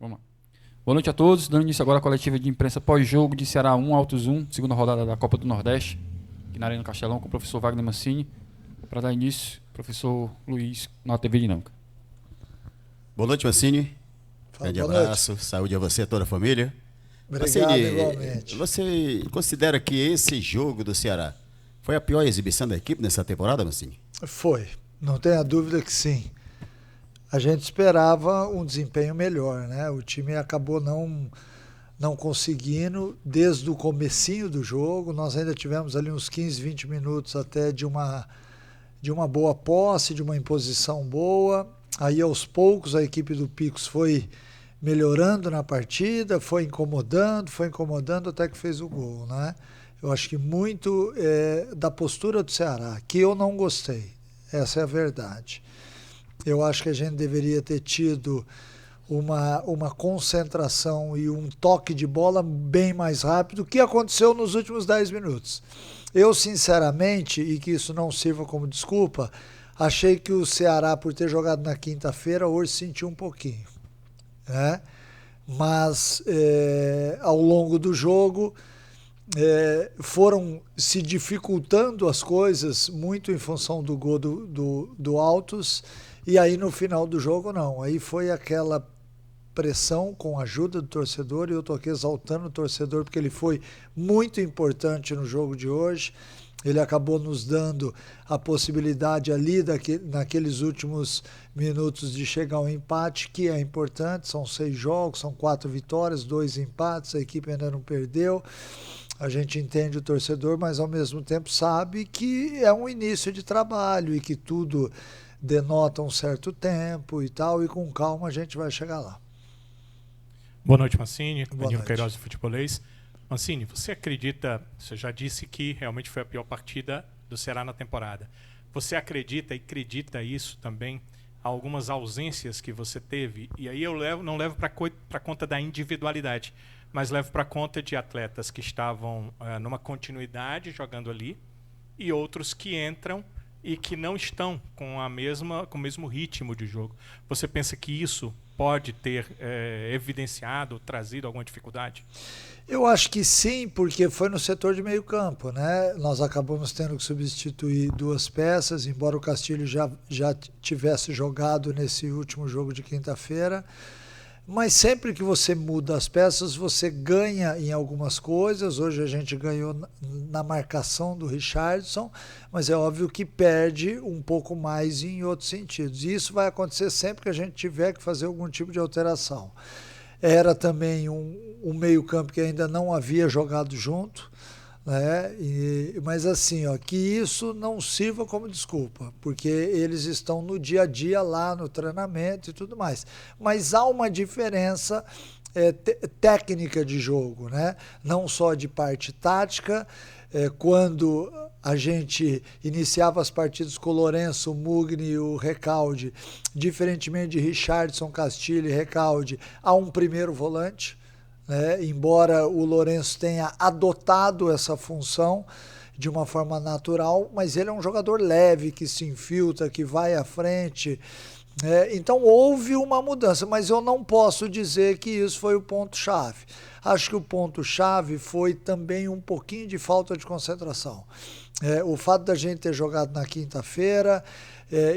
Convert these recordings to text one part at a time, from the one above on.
Vamos lá. Boa noite a todos. Dando início agora à coletiva de imprensa pós-jogo de Ceará 1, Altos 1, segunda rodada da Copa do Nordeste, aqui na Arena Castelão, com o professor Wagner Mancini. Para dar início, professor Luiz, na TV Dinâmica. Boa noite, Mancini. Fala, Grande abraço, saúde a você e a toda a família. Obrigado, Mancini, igualmente. você considera que esse jogo do Ceará foi a pior exibição da equipe nessa temporada, Mancini? Foi, não tenha dúvida que sim. A gente esperava um desempenho melhor, né? O time acabou não conseguindo desde o comecinho do jogo. Nós ainda tivemos ali uns 15, 20 minutos até de uma boa posse, de uma imposição boa. Aí aos poucos a equipe do Picos foi melhorando na partida, foi incomodando até que fez o gol, né? Eu acho que muito da postura do Ceará, que eu não gostei. Essa é a verdade. Eu acho que a gente deveria ter tido uma concentração e um toque de bola bem mais rápido, que aconteceu nos últimos 10 minutos. Eu, sinceramente, e que isso não sirva como desculpa, achei que o Ceará, por ter jogado na quinta-feira, hoje sentiu um pouquinho, né? Mas ao longo do jogo foram se dificultando as coisas muito em função do gol do Altos, e aí no final do jogo não, aí foi aquela pressão com a ajuda do torcedor, e eu estou aqui exaltando o torcedor porque ele foi muito importante no jogo de hoje. Ele acabou nos dando a possibilidade ali, naqueles últimos minutos, de chegar ao empate, que é importante. São 6 jogos, são 4 vitórias, 2 empates, a equipe ainda não perdeu. A gente entende o torcedor, mas ao mesmo tempo sabe que é um início de trabalho e que tudo denota um certo tempo e tal, e com calma a gente vai chegar lá. Boa noite, Mancini. Danilo Queiroz, do Futebolês. Mancini, você acredita, você já disse que realmente foi a pior partida do Ceará na temporada. Você acredita isso também, algumas ausências que você teve? E aí eu não levo para conta da individualidade, mas levo para conta de atletas que estavam numa continuidade jogando ali e outros que entram e que não estão com o mesmo ritmo de jogo. Você pensa que isso pode ter evidenciado, trazido alguma dificuldade? Eu acho que sim, porque foi no setor de meio campo, né? Nós acabamos tendo que substituir 2 peças, embora o Castilho já tivesse jogado nesse último jogo de quinta-feira. Mas sempre que você muda as peças, você ganha em algumas coisas. Hoje a gente ganhou na marcação do Richardson, mas é óbvio que perde um pouco mais em outros sentidos. E isso vai acontecer sempre que a gente tiver que fazer algum tipo de alteração. Era também um meio-campo que ainda não havia jogado junto, né? Mas assim, que isso não sirva como desculpa, porque eles estão no dia a dia lá no treinamento e tudo mais. Mas há uma diferença técnica de jogo, né? Não só de parte tática. Quando a gente iniciava as partidas com o Lourenço, o Mugni e o Recalde, diferentemente de Richardson, Castilho e Recalde, há um primeiro volante, né? Embora o Lourenço tenha adotado essa função de uma forma natural, mas ele é um jogador leve, que se infiltra, que vai à frente. Então houve uma mudança, mas eu não posso dizer que isso foi o ponto-chave. Acho que o ponto-chave foi também um pouquinho de falta de concentração. O fato da gente ter jogado na quinta-feira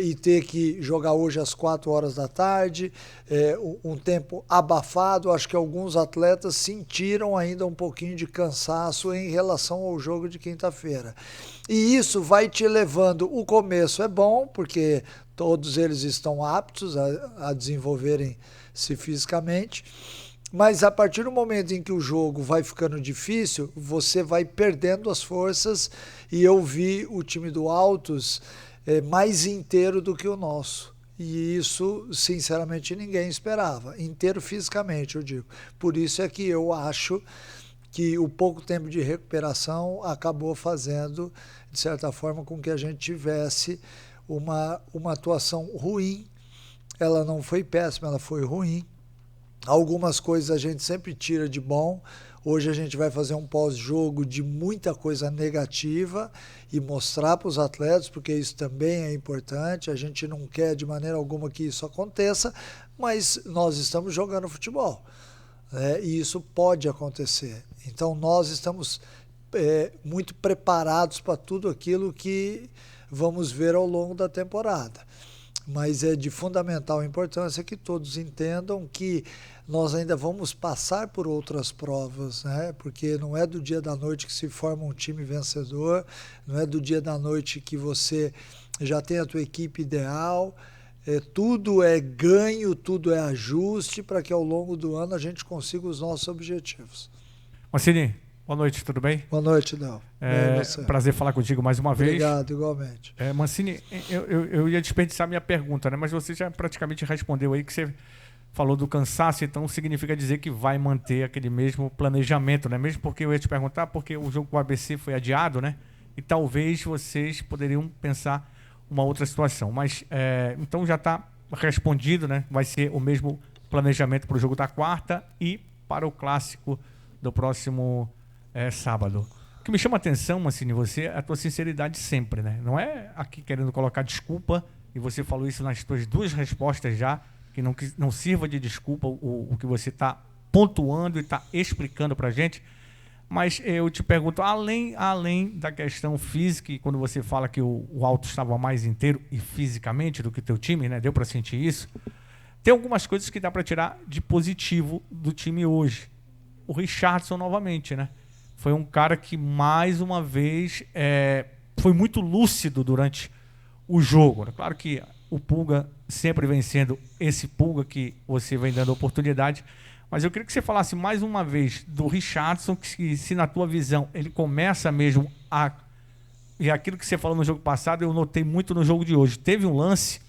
e ter que jogar hoje às 4 horas da tarde, um tempo abafado, acho que alguns atletas sentiram ainda um pouquinho de cansaço em relação ao jogo de quinta-feira. E isso vai te levando, o começo é bom, porque todos eles estão aptos a desenvolverem-se fisicamente, mas a partir do momento em que o jogo vai ficando difícil, você vai perdendo as forças, e eu vi o time do Altos mais inteiro do que o nosso. E isso, sinceramente, ninguém esperava. Inteiro fisicamente, eu digo. Por isso é que eu acho que o pouco tempo de recuperação acabou fazendo, de certa forma, com que a gente tivesse uma atuação ruim. Ela não foi péssima, ela foi ruim. Algumas coisas a gente sempre tira de bom. Hoje a gente vai fazer um pós-jogo de muita coisa negativa e mostrar para os atletas, porque isso também é importante. A gente não quer de maneira alguma que isso aconteça, mas nós estamos jogando futebol. E isso pode acontecer. Então nós estamos muito preparados para tudo aquilo que vamos ver ao longo da temporada. Mas é de fundamental importância que todos entendam que nós ainda vamos passar por outras provas, né? Porque não é do dia da noite que se forma um time vencedor, não é do dia da noite que você já tem a tua equipe ideal. Tudo é ganho, tudo é ajuste para que ao longo do ano a gente consiga os nossos objetivos. Mancini, boa noite, tudo bem? Boa noite, Léo. Prazer falar contigo mais uma vez. Obrigado, igualmente. Mancini, eu ia desperdiçar minha pergunta, né? Mas você já praticamente respondeu aí que você falou do cansaço, então significa dizer que vai manter aquele mesmo planejamento, né? Mesmo porque eu ia te perguntar, porque o jogo com o ABC foi adiado, né? E talvez vocês poderiam pensar uma outra situação. Mas, então já está respondido, né? Vai ser o mesmo planejamento para o jogo da quarta e para o clássico do próximo sábado. O que me chama a atenção, Mancini, você é a tua sinceridade sempre, né? Não é aqui querendo colocar desculpa, e você falou isso nas tuas duas respostas já, que não sirva de desculpa o que você está pontuando e está explicando para a gente. Mas eu te pergunto, além da questão física, e quando você fala que o Alto estava mais inteiro e fisicamente do que o teu time, né? Deu para sentir isso. Tem algumas coisas que dá para tirar de positivo do time hoje. O Richardson novamente, né? Foi um cara que mais uma vez foi muito lúcido durante o jogo, né? Claro que o Pulga sempre vem sendo esse Pulga que você vem dando oportunidade, mas eu queria que você falasse mais uma vez do Richardson, que se na tua visão ele começa mesmo e aquilo que você falou no jogo passado eu notei muito no jogo de hoje. Teve um lance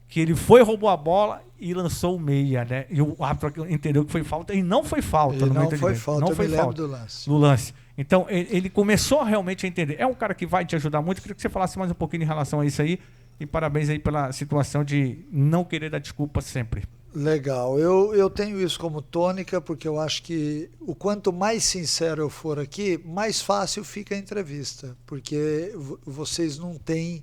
que ele roubou a bola e lançou o meia, né? E o árbitro entendeu que foi falta, e não foi falta. Não foi falta, eu me lembro do lance. Então, ele começou realmente a entender. É um cara que vai te ajudar muito. Eu queria que você falasse mais um pouquinho em relação a isso aí. E parabéns aí pela situação de não querer dar desculpa sempre. Legal. Eu tenho isso como tônica, porque eu acho que o quanto mais sincero eu for aqui, mais fácil fica a entrevista. Porque vocês não têm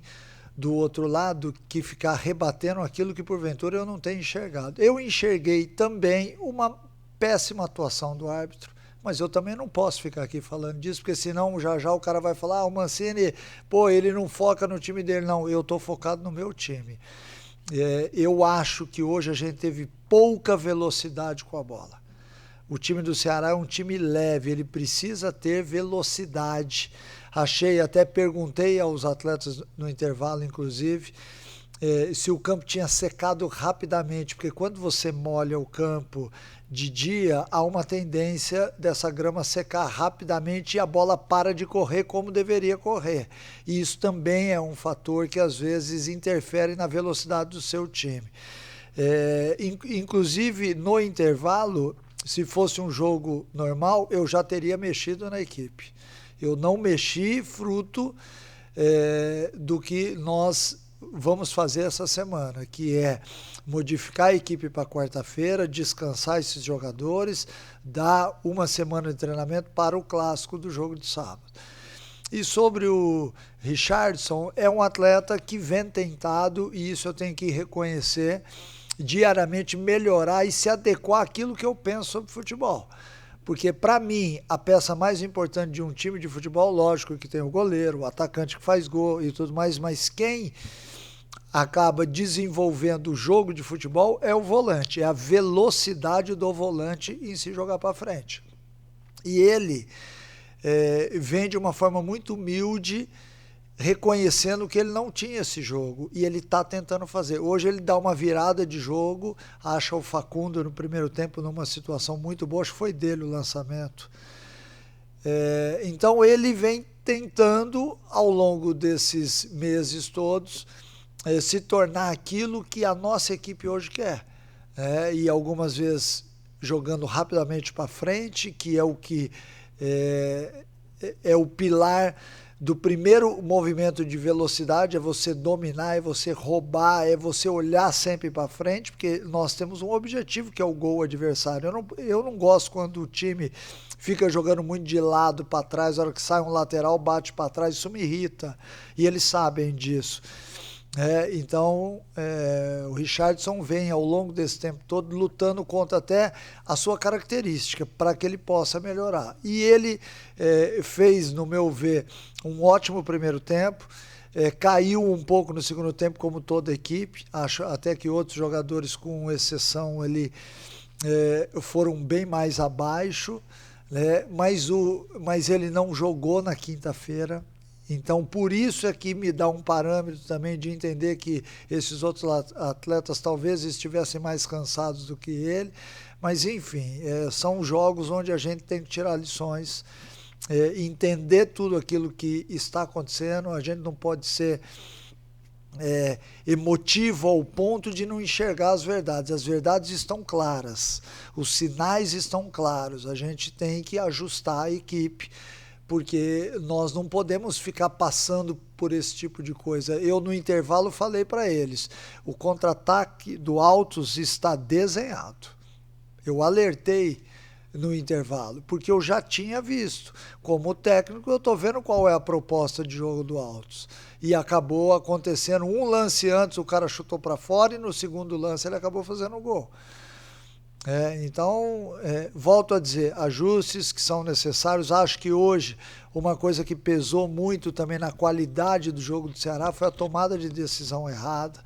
do outro lado que ficar rebatendo aquilo que porventura eu não tenho enxergado. Eu enxerguei também uma péssima atuação do árbitro, mas eu também não posso ficar aqui falando disso, porque senão já o cara vai falar, o Mancini, ele não foca no time dele. Não, eu estou focado no meu time. Eu acho que hoje a gente teve pouca velocidade com a bola. O time do Ceará é um time leve, ele precisa ter velocidade. Até perguntei aos atletas no intervalo, inclusive, se o campo tinha secado rapidamente, porque quando você molha o campo de dia, há uma tendência dessa grama secar rapidamente e a bola para de correr como deveria correr. E isso também é um fator que às vezes interfere na velocidade do seu time. Inclusive, no intervalo, se fosse um jogo normal, eu já teria mexido na equipe. Eu não mexi fruto do que nós vamos fazer essa semana, que é modificar a equipe para quarta-feira, descansar esses jogadores, dar uma semana de treinamento para o clássico do jogo de sábado. E sobre o Richardson, é um atleta que vem tentado, e isso eu tenho que reconhecer, diariamente melhorar e se adequar àquilo que eu penso sobre futebol. Porque, para mim, a peça mais importante de um time de futebol, lógico que tem o goleiro, o atacante que faz gol e tudo mais, mas quem acaba desenvolvendo o jogo de futebol é o volante, é a velocidade do volante em se jogar para frente. E ele vem de uma forma muito humilde, reconhecendo que ele não tinha esse jogo, e ele está tentando fazer. Hoje ele dá uma virada de jogo, acha o Facundo no primeiro tempo numa situação muito boa, acho que foi dele o lançamento. Então ele vem tentando, ao longo desses meses todos, se tornar aquilo que a nossa equipe hoje quer. E algumas vezes jogando rapidamente para frente, que é o que é o pilar do primeiro movimento de velocidade, é você dominar, é você roubar, é você olhar sempre para frente, porque nós temos um objetivo que é o gol adversário. Eu não gosto quando o time fica jogando muito de lado para trás, a hora que sai um lateral bate para trás, isso me irrita, e eles sabem disso. Então, o Richardson vem ao longo desse tempo todo lutando contra até a sua característica, para que ele possa melhorar. E ele fez, no meu ver, um ótimo primeiro tempo, caiu um pouco no segundo tempo, como toda a equipe, acho até que outros jogadores, com exceção, foram bem mais abaixo, né? Mas ele não jogou na quinta-feira. Então, por isso é que me dá um parâmetro também de entender que esses outros atletas talvez estivessem mais cansados do que ele. Mas, enfim, são jogos onde a gente tem que tirar lições, entender tudo aquilo que está acontecendo. A gente não pode ser emotivo ao ponto de não enxergar as verdades. As verdades estão claras, os sinais estão claros. A gente tem que ajustar a equipe, porque nós não podemos ficar passando por esse tipo de coisa. Eu, no intervalo, falei para eles, o contra-ataque do Altos está desenhado. Eu alertei no intervalo, porque eu já tinha visto. Como técnico, eu estou vendo qual é a proposta de jogo do Altos. E acabou acontecendo um lance antes, o cara chutou para fora, e no segundo lance ele acabou fazendo o gol. Então, volto a dizer, ajustes que são necessários. Acho que hoje uma coisa que pesou muito também na qualidade do jogo do Ceará foi a tomada de decisão errada.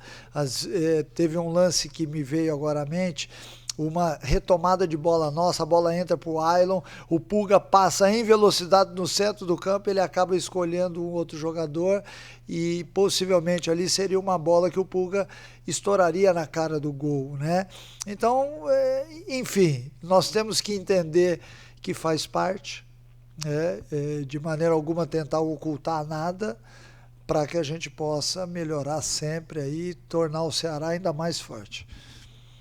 Teve um lance que me veio agora à mente, uma retomada de bola nossa, a bola entra para o Ailon, o Pulga passa em velocidade no centro do campo, ele acaba escolhendo um outro jogador e possivelmente ali seria uma bola que o Pulga estouraria na cara do gol, né? Então, enfim, nós temos que entender que faz parte, de maneira alguma tentar ocultar nada, para que a gente possa melhorar sempre aí e tornar o Ceará ainda mais forte.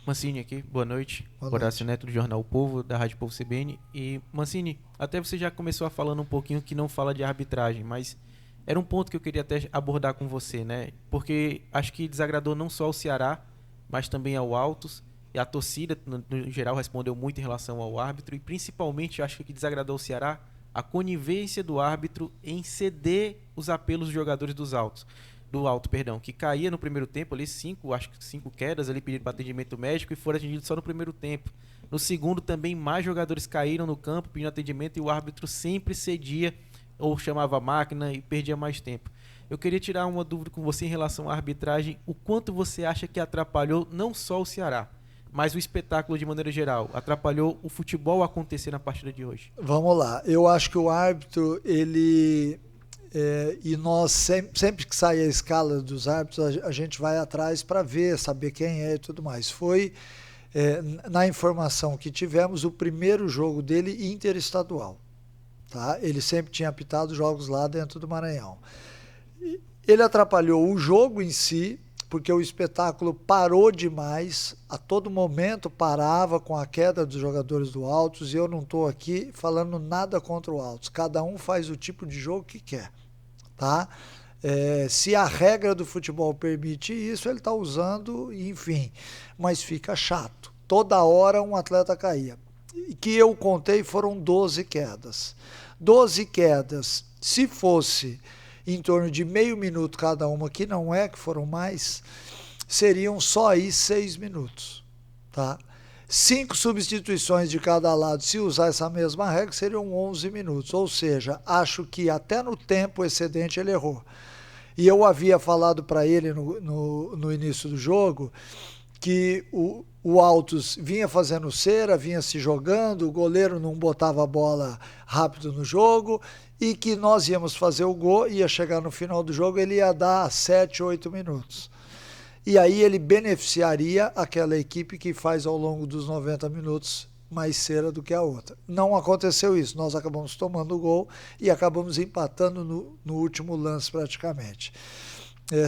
Mancini aqui, boa noite. noite. Horácio Neto do Jornal Povo, da Rádio Povo CBN. E, Mancini, até você já começou falando um pouquinho que não fala de arbitragem, mas era um ponto que eu queria até abordar com você, né? Porque acho que desagradou não só ao Ceará, mas também ao Altos. E a torcida, no geral, respondeu muito em relação ao árbitro. E, principalmente, acho que desagradou o Ceará a conivência do árbitro em ceder os apelos dos jogadores do Alto, que caía no primeiro tempo, ali acho que 5 quedas ali pedindo para atendimento médico e foram atendidos só no primeiro tempo. No segundo também mais jogadores caíram no campo pedindo atendimento e o árbitro sempre cedia ou chamava a máquina e perdia mais tempo. Eu queria tirar uma dúvida com você em relação à arbitragem, o quanto você acha que atrapalhou não só o Ceará, mas o espetáculo de maneira geral, atrapalhou o futebol acontecer na partida de hoje? Vamos lá, eu acho que o árbitro, e nós sempre que sai a escala dos árbitros, a gente vai atrás para ver, saber quem é e tudo mais. Foi, na informação que tivemos, o primeiro jogo dele interestadual. Tá? Ele sempre tinha apitado jogos lá dentro do Maranhão. Ele atrapalhou o jogo em si, porque o espetáculo parou demais, a todo momento parava com a queda dos jogadores do Altos, e eu não estou aqui falando nada contra o Altos, cada um faz o tipo de jogo que quer. Tá? Se a regra do futebol permite isso, ele está usando, enfim, mas fica chato. Toda hora um atleta caía. E que eu contei foram 12 quedas. 12 quedas, se fosse em torno de meio minuto cada uma, que não é, que foram mais, seriam só aí 6 minutos. Tá? 5 substituições de cada lado, se usar essa mesma regra, seriam 11 minutos. Ou seja, acho que até no tempo excedente ele errou. E eu havia falado para ele no início do jogo que o Altos vinha fazendo cera, vinha se jogando, o goleiro não botava a bola rápido no jogo e que nós íamos fazer o gol, ia chegar no final do jogo, ele ia dar 7, 8 minutos. E aí ele beneficiaria aquela equipe que faz ao longo dos 90 minutos mais cera do que a outra. Não aconteceu isso, nós acabamos tomando o gol e acabamos empatando no último lance praticamente.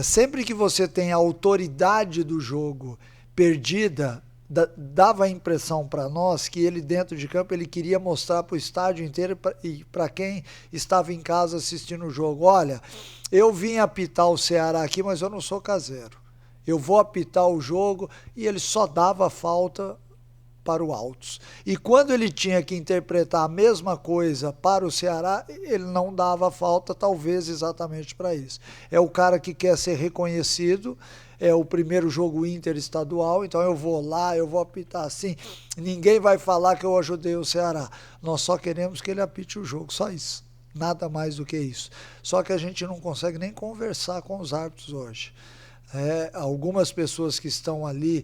Sempre que você tem a autoridade do jogo perdida, dava a impressão para nós que ele dentro de campo ele queria mostrar para o estádio inteiro e para quem estava em casa assistindo o jogo, olha, eu vim apitar o Ceará aqui, mas eu não sou caseiro. Eu vou apitar o jogo, e ele só dava falta para o Altos. E quando ele tinha que interpretar a mesma coisa para o Ceará, ele não dava falta, talvez exatamente para isso. É o cara que quer ser reconhecido, é o primeiro jogo interestadual, então eu vou lá, eu vou apitar assim, ninguém vai falar que eu ajudei o Ceará. Nós só queremos que ele apite o jogo, só isso. Nada mais do que isso. Só que a gente não consegue nem conversar com os árbitros hoje. Algumas pessoas que estão ali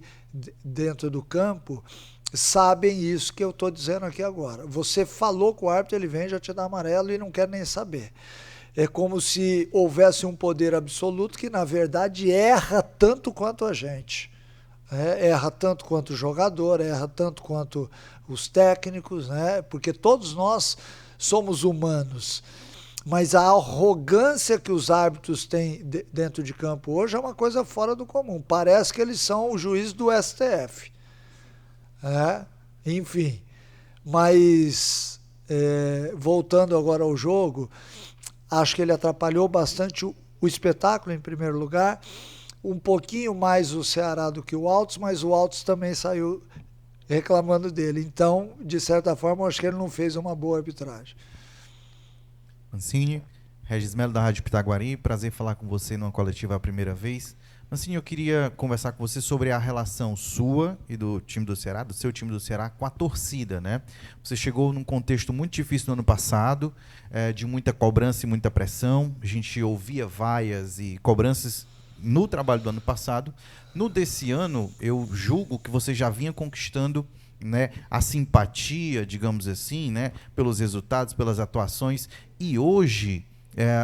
dentro do campo sabem isso que eu estou dizendo aqui agora. Você falou com o árbitro, ele vem, já te dá amarelo e não quer nem saber. É como se houvesse um poder absoluto que, na verdade, erra tanto quanto a gente. Erra tanto quanto o jogador, erra tanto quanto os técnicos, né? Porque todos nós somos humanos. Mas a arrogância que os árbitros têm dentro de campo hoje é uma coisa fora do comum. Parece que eles são o juiz do STF. Enfim. Mas, voltando agora ao jogo, acho que ele atrapalhou bastante o espetáculo, em primeiro lugar. Um pouquinho mais o Ceará do que o Altos, mas o Altos também saiu reclamando dele. Então, de certa forma, acho que ele não fez uma boa arbitragem. Mancini, Regis Melo da Rádio Pitaguari, prazer falar com você numa coletiva a primeira vez. Mancini, eu queria conversar com você sobre a relação sua e do time do Ceará, do seu time do Ceará, com a torcida, né? Você chegou num contexto muito difícil no ano passado, de muita cobrança e muita pressão. A gente ouvia vaias e cobranças no trabalho do ano passado. No desse ano, eu julgo que você já vinha conquistando, né, a simpatia, digamos assim, né, pelos resultados, pelas atuações, e hoje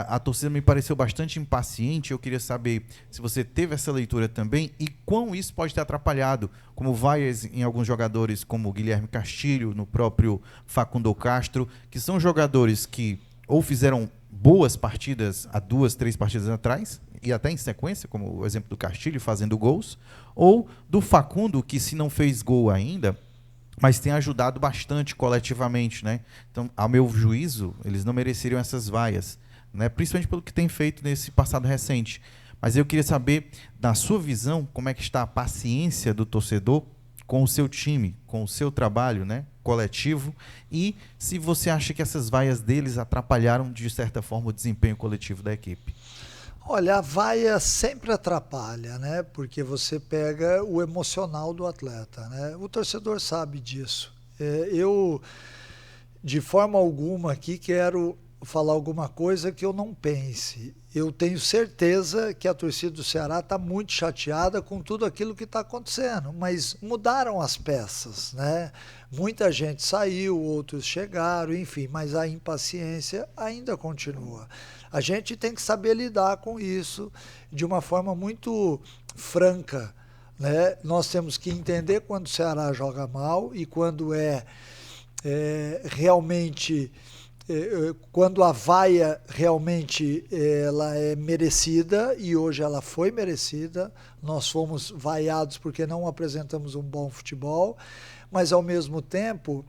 a torcida me pareceu bastante impaciente. Eu queria saber se você teve essa leitura também e quão isso pode ter atrapalhado, como vaias em alguns jogadores como o Guilherme Castilho, no próprio Facundo Castro, que são jogadores que ou fizeram boas partidas há 2, 3 partidas atrás, e até em sequência, como o exemplo do Castilho fazendo gols, ou do Facundo, que se não fez gol ainda, mas tem ajudado bastante coletivamente, né? Então, ao meu juízo, eles não mereceriam essas vaias, né? Principalmente pelo que tem feito nesse passado recente. Mas eu queria saber, na sua visão, como é que está a paciência do torcedor com o seu time, com o seu trabalho, né, coletivo, e se você acha que essas vaias deles atrapalharam, de certa forma, o desempenho coletivo da equipe. Olha, a vaia sempre atrapalha, né? Porque você pega o emocional do atleta, né? O torcedor sabe disso. Eu, de forma alguma aqui, quero falar alguma coisa que eu não pense. Eu tenho certeza que a torcida do Ceará está muito chateada com tudo aquilo que está acontecendo, mas mudaram as peças, né? Muita gente saiu, outros chegaram, enfim, mas a impaciência ainda continua. A gente tem que saber lidar com isso de uma forma muito franca, né? Nós temos que entender quando o Ceará joga mal e quando realmente... quando a vaia realmente ela é merecida, e hoje ela foi merecida. Nós fomos vaiados porque não apresentamos um bom futebol, mas ao mesmo tempo,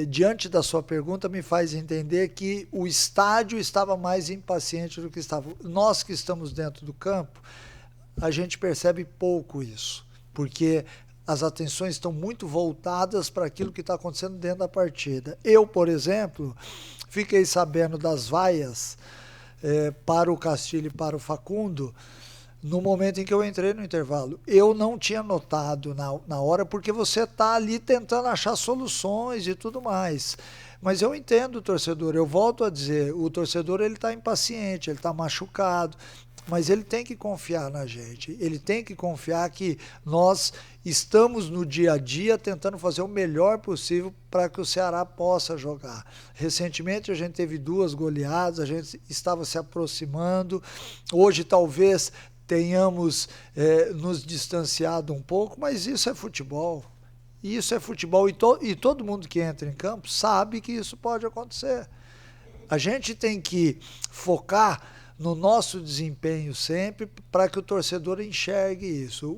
diante da sua pergunta, me faz entender que o estádio estava mais impaciente do que estava. Nós que estamos dentro do campo, a gente percebe pouco isso, porque as atenções estão muito voltadas para aquilo que está acontecendo dentro da partida. Eu, por exemplo, fiquei sabendo das vaias para o Castilho e para o Facundo no momento em que eu entrei no intervalo. Eu não tinha notado na hora, porque você está ali tentando achar soluções e tudo mais. Mas eu entendo o torcedor, eu volto a dizer, o torcedor ele está impaciente, ele está machucado, mas ele tem que confiar na gente, ele tem que confiar que nós estamos no dia a dia tentando fazer o melhor possível para que o Ceará possa jogar. Recentemente a gente teve 2 goleadas, a gente estava se aproximando, hoje talvez tenhamos nos distanciado um pouco, mas isso é futebol. Isso é futebol e todo mundo que entra em campo sabe que isso pode acontecer. A gente tem que focar no nosso desempenho sempre para que o torcedor enxergue isso.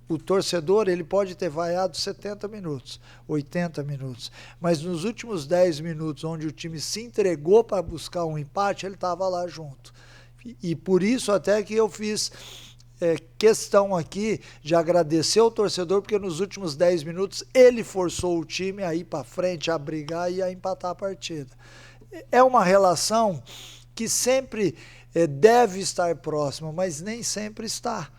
O torcedor ele pode ter vaiado 70 minutos, 80 minutos, mas nos últimos 10 minutos, onde o time se entregou para buscar um empate, ele estava lá junto. E por isso até que eu fiz questão aqui de agradecer ao torcedor, porque nos últimos 10 minutos ele forçou o time a ir para frente, a brigar e a empatar a partida. É uma relação que sempre deve estar próxima, mas nem sempre está.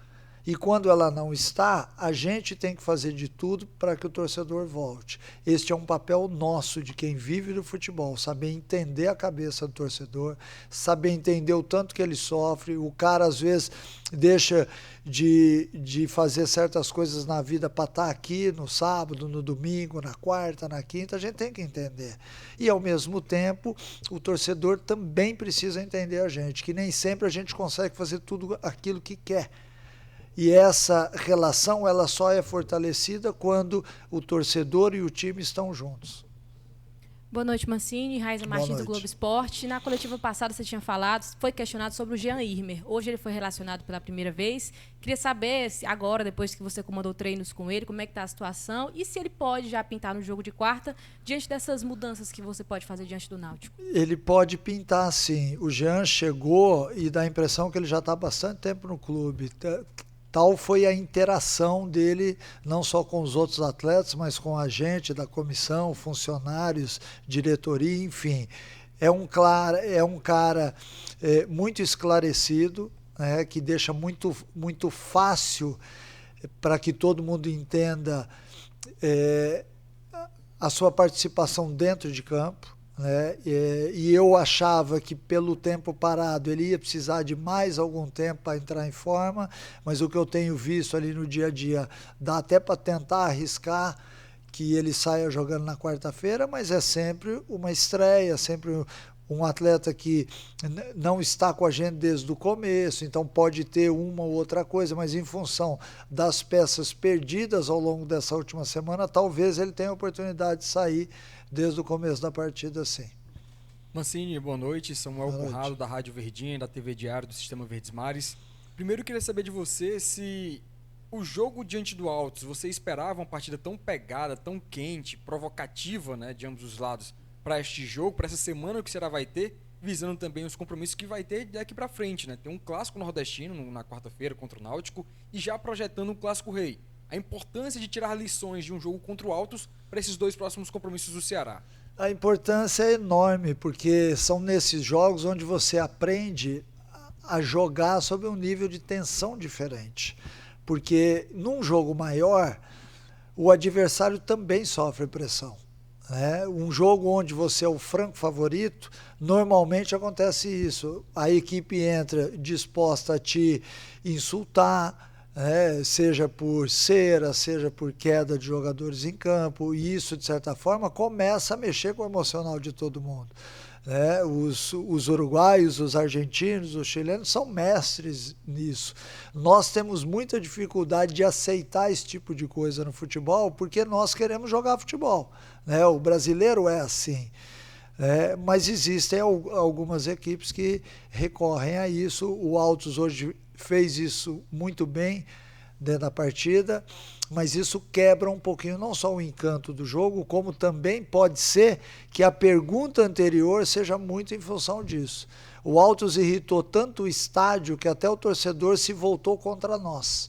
E quando ela não está, a gente tem que fazer de tudo para que o torcedor volte. Este é um papel nosso, de quem vive do futebol, saber entender a cabeça do torcedor, saber entender o tanto que ele sofre. O cara, às vezes, deixa de fazer certas coisas na vida para estar aqui no sábado, no domingo, na quarta, na quinta. A gente tem que entender. E, ao mesmo tempo, o torcedor também precisa entender a gente, que nem sempre a gente consegue fazer tudo aquilo que quer. E essa relação ela só é fortalecida quando o torcedor e o time estão juntos. Boa noite, Mancini. Raiza Martins, noite. do Globo Esporte. Na coletiva passada você tinha falado, foi questionado sobre o Jean Irmer. Hoje ele foi relacionado pela primeira vez. Queria saber, agora, depois que você comandou treinos com ele, como é que está a situação e se ele pode já pintar no jogo de quarta, diante dessas mudanças que você pode fazer diante do Náutico. Ele pode pintar, sim. O Jean chegou e dá a impressão que ele já está há bastante tempo no clube. Tal foi a interação dele, não só com os outros atletas, mas com a gente da comissão, funcionários, diretoria, enfim. É um cara muito esclarecido, né, que deixa muito fácil para que todo mundo entenda a sua participação dentro de campo. Né? E eu achava que pelo tempo parado ele ia precisar de mais algum tempo para entrar em forma, mas o que eu tenho visto ali no dia a dia dá até para tentar arriscar que ele saia jogando na quarta-feira, mas é sempre uma estreia, sempre um atleta que não está com a gente desde o começo, então pode ter uma ou outra coisa, mas em função das peças perdidas ao longo dessa última semana, talvez ele tenha a oportunidade de sair desde o começo da partida, sim. Mancini, boa noite. Samuel Boa noite. Conrado, da Rádio Verdinha, da TV Diário, do Sistema Verdes Mares. Primeiro, eu queria saber de você se o jogo diante do Altos, você esperava uma partida tão pegada, tão quente, provocativa, né, de ambos os lados, para este jogo, para essa semana que o Ceará vai ter, visando também os compromissos que vai ter daqui para frente, né? Tem um clássico nordestino na quarta-feira contra o Náutico e já projetando um clássico rei. A importância de tirar lições de um jogo contra o Altos para esses dois próximos compromissos do Ceará. A importância é enorme, porque são nesses jogos onde você aprende a jogar sob um nível de tensão diferente. Porque num jogo maior, o adversário também sofre pressão. Né? Um jogo onde você é o franco favorito, normalmente acontece isso. A equipe entra disposta a te insultar, seja por cera, seja por queda de jogadores em campo, e isso, de certa forma, começa a mexer com o emocional de todo mundo. Os uruguaios, os argentinos, os chilenos são mestres nisso. Nós temos muita dificuldade de aceitar esse tipo de coisa no futebol, porque nós queremos jogar futebol. O brasileiro é assim. Mas existem algumas equipes que recorrem a isso. O Altos hoje fez isso muito bem dentro da partida, mas isso quebra um pouquinho não só o encanto do jogo, como também pode ser que a pergunta anterior seja muito em função disso. O Altos irritou tanto o estádio que até o torcedor se voltou contra nós.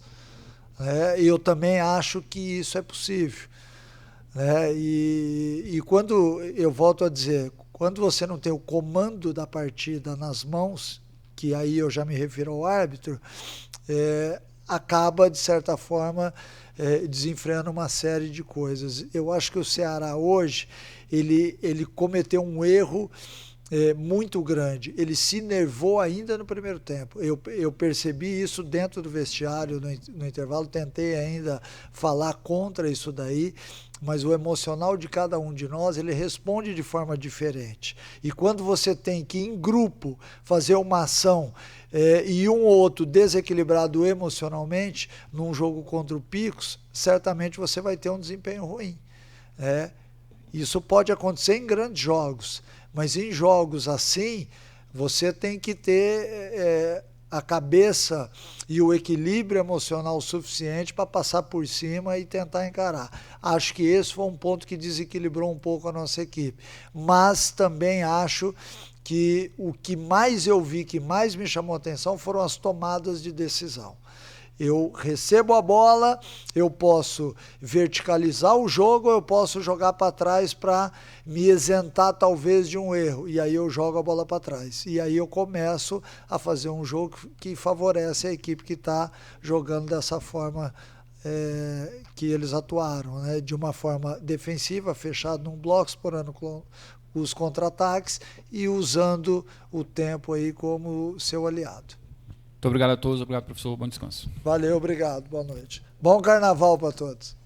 E eu também acho que isso é possível. E quando, eu volto a dizer, quando você não tem o comando da partida nas mãos, que aí eu já me refiro ao árbitro, acaba, de certa forma, desenfreando uma série de coisas. Eu acho que o Ceará hoje, ele cometeu um erro muito grande. Ele se nervou ainda no primeiro tempo. Eu percebi isso dentro do vestiário, no intervalo, tentei ainda falar contra isso daí, mas o emocional de cada um de nós, ele responde de forma diferente. E quando você tem que, em grupo, fazer uma ação e um ou outro desequilibrado emocionalmente, num jogo contra o Picos, certamente você vai ter um desempenho ruim. Isso pode acontecer em grandes jogos, mas em jogos assim, você tem que ter a cabeça e o equilíbrio emocional suficiente para passar por cima e tentar encarar. Acho que esse foi um ponto que desequilibrou um pouco a nossa equipe. Mas também acho que o que mais eu vi, que mais me chamou a atenção, foram as tomadas de decisão. Eu recebo a bola, eu posso verticalizar o jogo, eu posso jogar para trás para me isentar talvez de um erro. E aí eu jogo a bola para trás. E aí eu começo a fazer um jogo que favorece a equipe que está jogando dessa forma que eles atuaram, né? De uma forma defensiva, fechado num bloco, explorando os contra-ataques e usando o tempo aí como seu aliado. Muito obrigado a todos, obrigado, professor. Bom descanso. Valeu, obrigado. Boa noite. Bom carnaval para todos.